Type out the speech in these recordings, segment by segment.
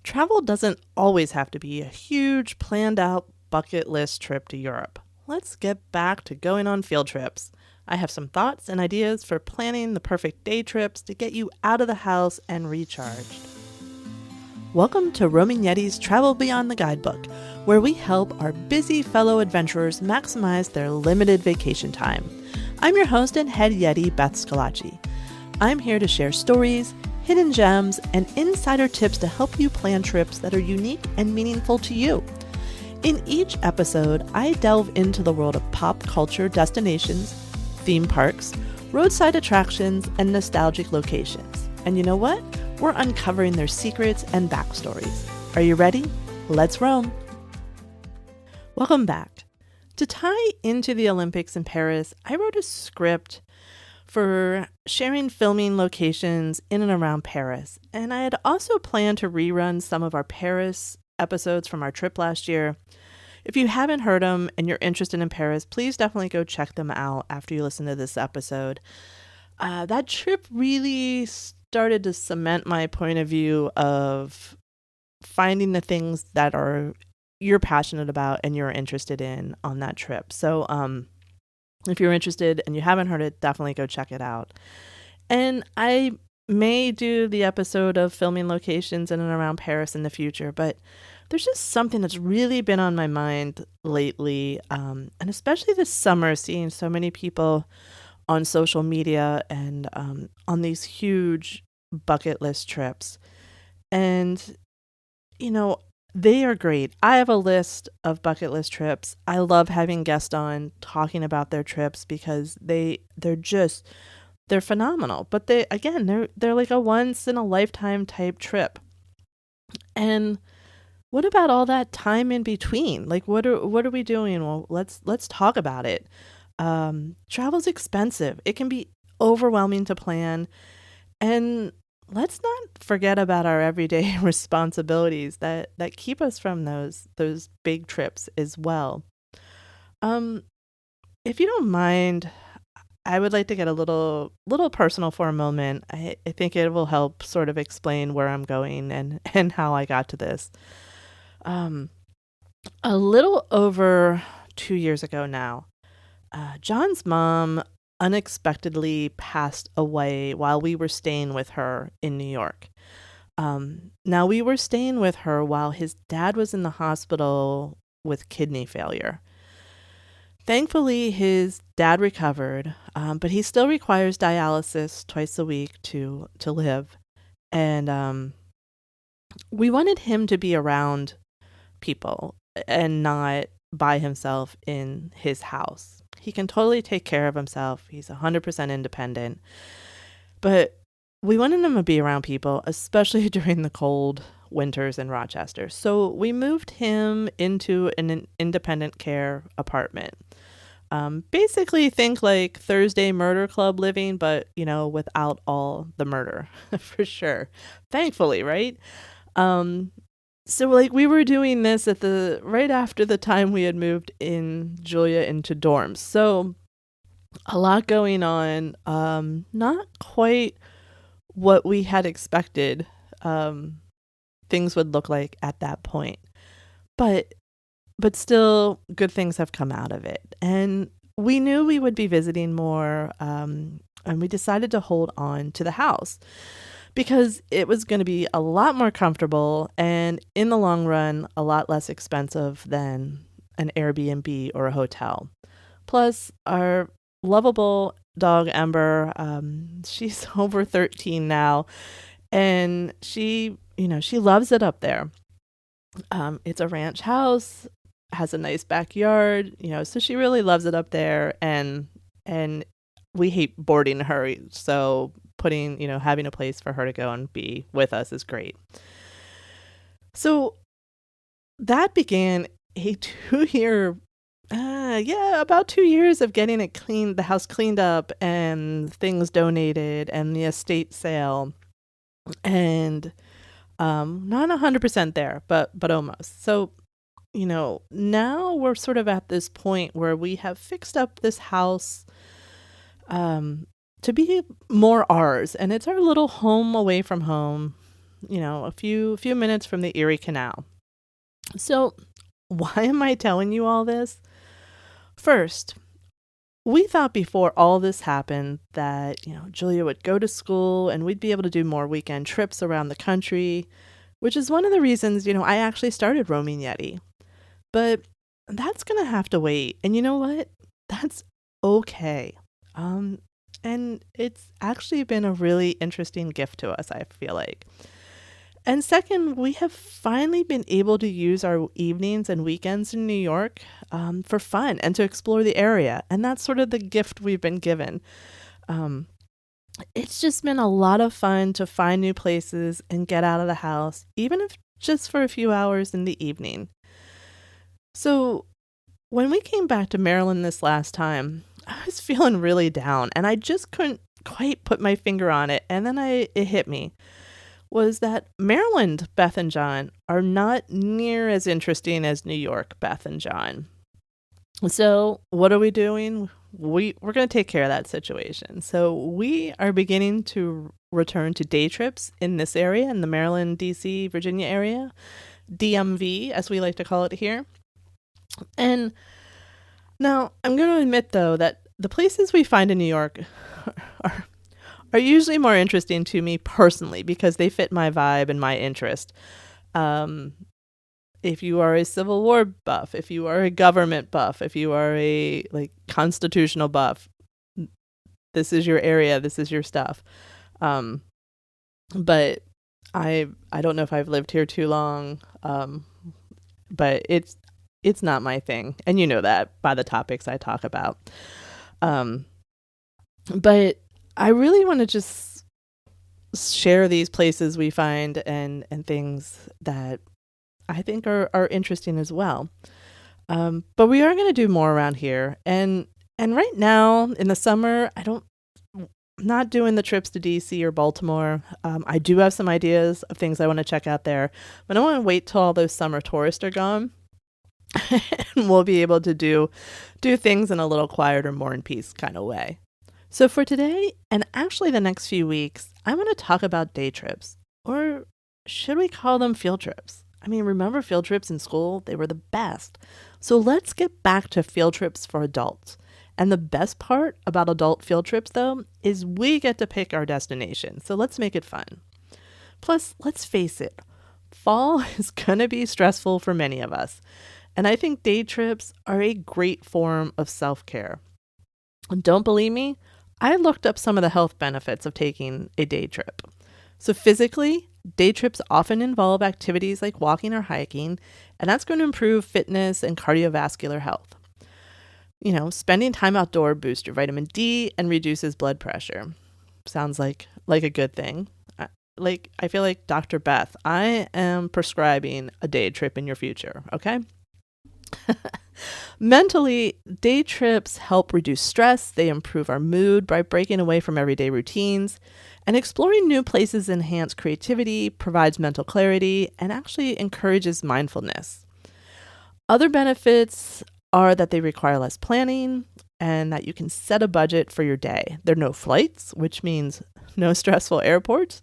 Travel doesn't always have to be a huge, planned out bucket list trip to Europe. Let's get back to going on field trips. I have some thoughts and ideas for planning the perfect day trips to get you out of the house and recharged. Welcome to Roaming Yeti's Travel Beyond the Guidebook, where we help our busy fellow adventurers maximize their limited vacation time. I'm your host and head Yeti, Beth Scalacci. I'm here to share stories, hidden gems, and insider tips to help you plan trips that are unique and meaningful to you. In each episode, I delve into the world of pop culture destinations, theme parks, roadside attractions, and nostalgic locations. And you know what? We're uncovering their secrets and backstories. Are you ready? Let's roam! Welcome back. To tie into the Olympics in Paris, I wrote a script for sharing filming locations in and around Paris. And I had also planned to rerun some of our Paris episodes from our trip last year. If you haven't heard them and you're interested in Paris, please definitely go check them out after you listen to this episode. That trip really started to cement my point of view of finding the things that you're passionate about and you're interested in on that trip. So, if you're interested and you haven't heard it, definitely go check it out. And I may do the episode of filming locations in and around Paris in the future, but there's just something that's really been on my mind lately, and especially this summer, seeing so many people on social media and on these huge bucket list trips. And, they are great. I have a list of bucket list trips. I love having guests on talking about their trips because they're phenomenal. But they're like a once in a lifetime type trip. And what about all that time in between? Like what are we doing? Well, let's talk about it. Travel's expensive. It can be overwhelming to plan, and let's not forget about our everyday responsibilities that keep us from those big trips as well. If you don't mind, I would like to get a little personal for a moment. I think it will help sort of explain where I'm going and how I got to this. A little over 2 years ago now, John's mom unexpectedly passed away while we were staying with her in New York. Now, we were staying with her while his dad was in the hospital with kidney failure. Thankfully, his dad recovered, but he still requires dialysis twice a week to live. And we wanted him to be around people and not by himself in his house. He can totally take care of himself. He's 100% independent. But we wanted him to be around people, especially during the cold winters in Rochester. So we moved him into an independent care apartment. Basically, think like Thursday Murder Club living, but, without all the murder, for sure. Thankfully, right? So we were doing this right after the time we had moved in Julia into dorms. So a lot going on. Not quite what we had expected things would look like at that point. But still good things have come out of it. And we knew we would be visiting more, and we decided to hold on to the house because it was going to be a lot more comfortable and in the long run, a lot less expensive than an Airbnb or a hotel. Plus, our lovable dog, Ember, she's over 13 now, and she loves it up there. It's a ranch house, has a nice backyard, so she really loves it up there, and we hate boarding her, so having a place for her to go and be with us is great. So that began a 2-year, about 2 years of getting it cleaned, the house cleaned up and things donated and the estate sale, and not 100% there, but almost. So, now we're sort of at this point where we have fixed up this house to be more ours, and it's our little home away from home. a few minutes from the Erie Canal. So, why am I telling you all this? First, we thought before all this happened that, Julia would go to school and we'd be able to do more weekend trips around the country, which is one of the reasons, I actually started roaming Yeti. But that's going to have to wait. And you know what? That's okay. And it's actually been a really interesting gift to us, I feel like. And second, we have finally been able to use our evenings and weekends in New York for fun and to explore the area. And that's sort of the gift we've been given. It's just been a lot of fun to find new places and get out of the house, even if just for a few hours in the evening. So when we came back to Maryland this last time, I was feeling really down and I just couldn't quite put my finger on it. And then it hit me, was that Maryland Beth and John are not near as interesting as New York Beth and John. So what are we doing? We're going to take care of that situation. So we are beginning to return to day trips in this area, in the Maryland, D.C., Virginia area, DMV, as we like to call it here. And now I'm going to admit, though, that the places we find in New York are usually more interesting to me personally because they fit my vibe and my interest. If you are a Civil War buff, if you are a government buff, if you are a constitutional buff, this is your area, this is your stuff. But I don't know if I've lived here too long, but it's not my thing, and you know that by the topics I talk about. But I really want to just share these places we find and things that I think are interesting as well. But we are going to do more around here. And right now in the summer, not doing the trips to DC or Baltimore. I do have some ideas of things I want to check out there, but I want to wait till all those summer tourists are gone. And we'll be able to do things in a little quieter, more in peace kind of way. So for today, and actually the next few weeks, I want to talk about day trips, or should we call them field trips? I mean, remember field trips in school? They were the best. So let's get back to field trips for adults. And the best part about adult field trips, though, is we get to pick our destination. So let's make it fun. Plus, let's face it, fall is going to be stressful for many of us. And I think day trips are a great form of self-care. Don't believe me? I looked up some of the health benefits of taking a day trip. So physically, day trips often involve activities like walking or hiking, and that's going to improve fitness and cardiovascular health. Spending time outdoor boosts your vitamin D and reduces blood pressure. Sounds like a good thing. I feel like Dr. Beth, I am prescribing a day trip in your future, okay? Mentally, day trips help reduce stress. They improve our mood by breaking away from everyday routines. And exploring new places enhances creativity, provides mental clarity, and actually encourages mindfulness. Other benefits are that they require less planning and that you can set a budget for your day. There are no flights, which means no stressful airports,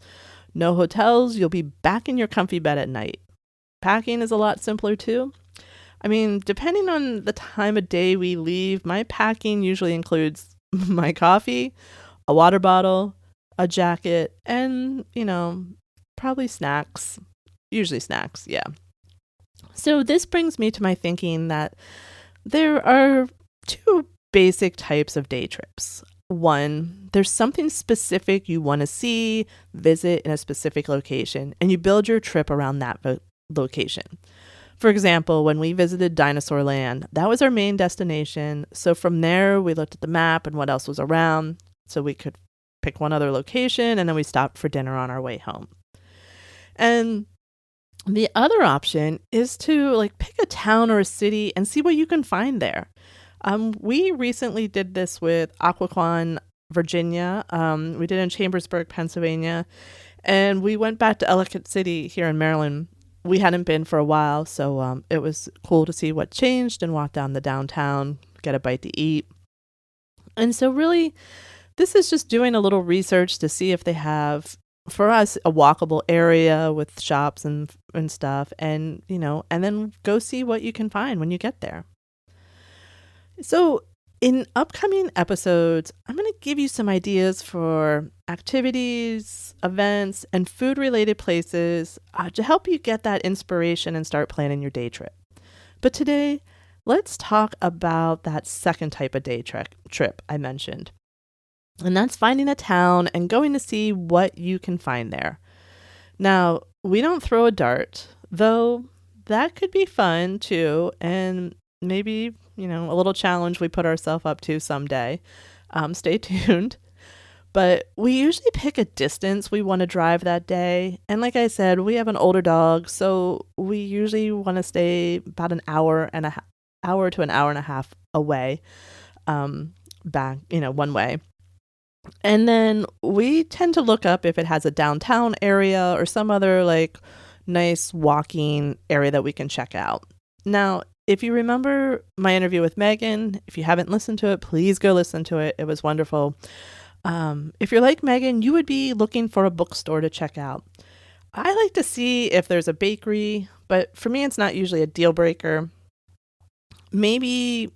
no hotels. You'll be back in your comfy bed at night. Packing is a lot simpler too. I mean, depending on the time of day we leave, my packing usually includes my coffee, a water bottle, a jacket, and, probably snacks. Usually snacks, yeah. So this brings me to my thinking that there are two basic types of day trips. One, there's something specific you want to see, visit in a specific location, and you build your trip around that location. For example, when we visited Dinosaur Land, that was our main destination. So from there, we looked at the map and what else was around so we could pick one other location, and then we stopped for dinner on our way home. And the other option is to pick a town or a city and see what you can find there. We recently did this with Occoquan, Virginia. We did it in Chambersburg, Pennsylvania, and we went back to Ellicott City here in Maryland. We hadn't been for a while, so it was cool to see what changed and walk down the downtown, get a bite to eat. And so really, this is just doing a little research to see if they have for us, a walkable area with shops and stuff, and and then go see what you can find when you get there. So, in upcoming episodes, I'm going to give you some ideas for activities, events, and food related places to help you get that inspiration and start planning your day trip. But today, let's talk about that second type of day trip I mentioned. And that's finding a town and going to see what you can find there. Now, we don't throw a dart, though that could be fun too, and maybe, a little challenge we put ourselves up to someday. Stay tuned. But we usually pick a distance we want to drive that day. And like I said, we have an older dog, so we usually want to stay about an hour to an hour and a half away, back, one way. And then we tend to look up if it has a downtown area or some other like nice walking area that we can check out. Now, if you remember my interview with Megan, if you haven't listened to it, please go listen to it. It was wonderful. If you're like Megan, you would be looking for a bookstore to check out. I like to see if there's a bakery, but for me, it's not usually a deal breaker. Maybe,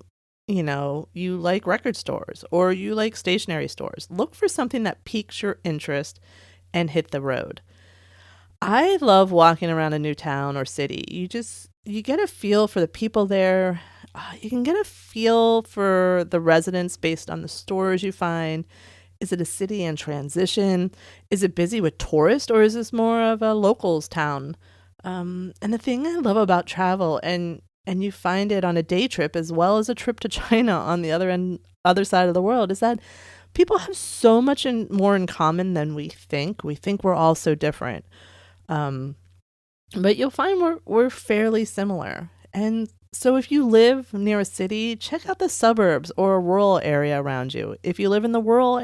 you like record stores or you like stationery stores. Look for something that piques your interest and hit the road. I love walking around a new town or city. You get a feel for the people there. You can get a feel for the residents based on the stores you find. Is it a city in transition? Is it busy with tourists, or is this more of a locals town? And the thing I love about travel, and you find it on a day trip as well as a trip to China on the other side of the world, is that people have so much more in common than we think. We think we're all so different. But you'll find we're fairly similar. And so if you live near a city, check out the suburbs or a rural area around you. If you live in the rural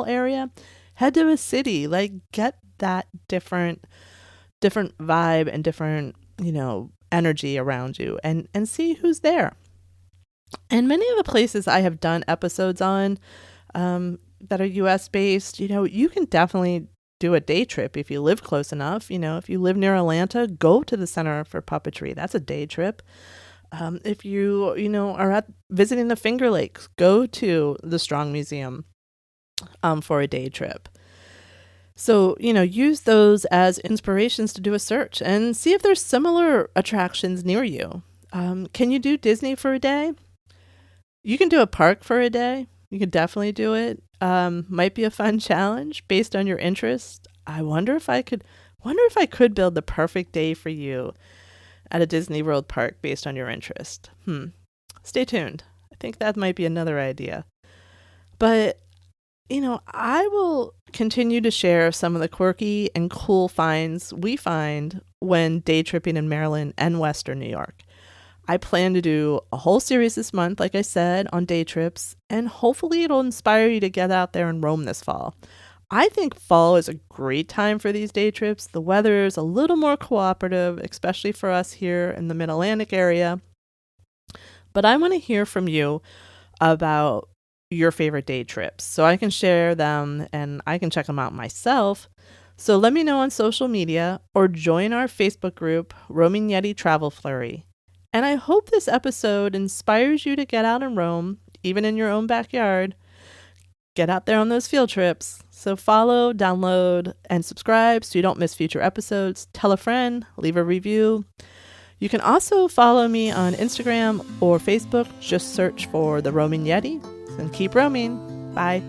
area, head to a city. Like, get that different vibe and different, energy around you, and see who's there. And many of the places I have done episodes on that are US based, you can definitely do a day trip if you live close enough. If you live near Atlanta, go to the Center for Puppetry. That's a day trip. If you, are visiting the Finger Lakes, go to the Strong Museum for a day trip. So, use those as inspirations to do a search and see if there's similar attractions near you. Can you do Disney for a day? You can do a park for a day. You can definitely do it. Might be a fun challenge based on your interest. I wonder if I could build the perfect day for you at a Disney World park based on your interest. Stay tuned. I think that might be another idea. But, I will continue to share some of the quirky and cool finds we find when day tripping in Maryland and Western New York. I plan to do a whole series this month, like I said, on day trips, and hopefully it'll inspire you to get out there and roam this fall. I think fall is a great time for these day trips. The weather is a little more cooperative, especially for us here in the Mid-Atlantic area. But I want to hear from you about your favorite day trips so I can share them and I can check them out myself. So let me know on social media or join our Facebook group, Roaming Yeti Travel Flurry. And I hope this episode inspires you to get out and roam, even in your own backyard. Get out there on those field trips. So follow, download, and subscribe so you don't miss future episodes. Tell a friend, leave a review. You can also follow me on Instagram or Facebook. Just search for The Roaming Yeti and keep roaming. Bye.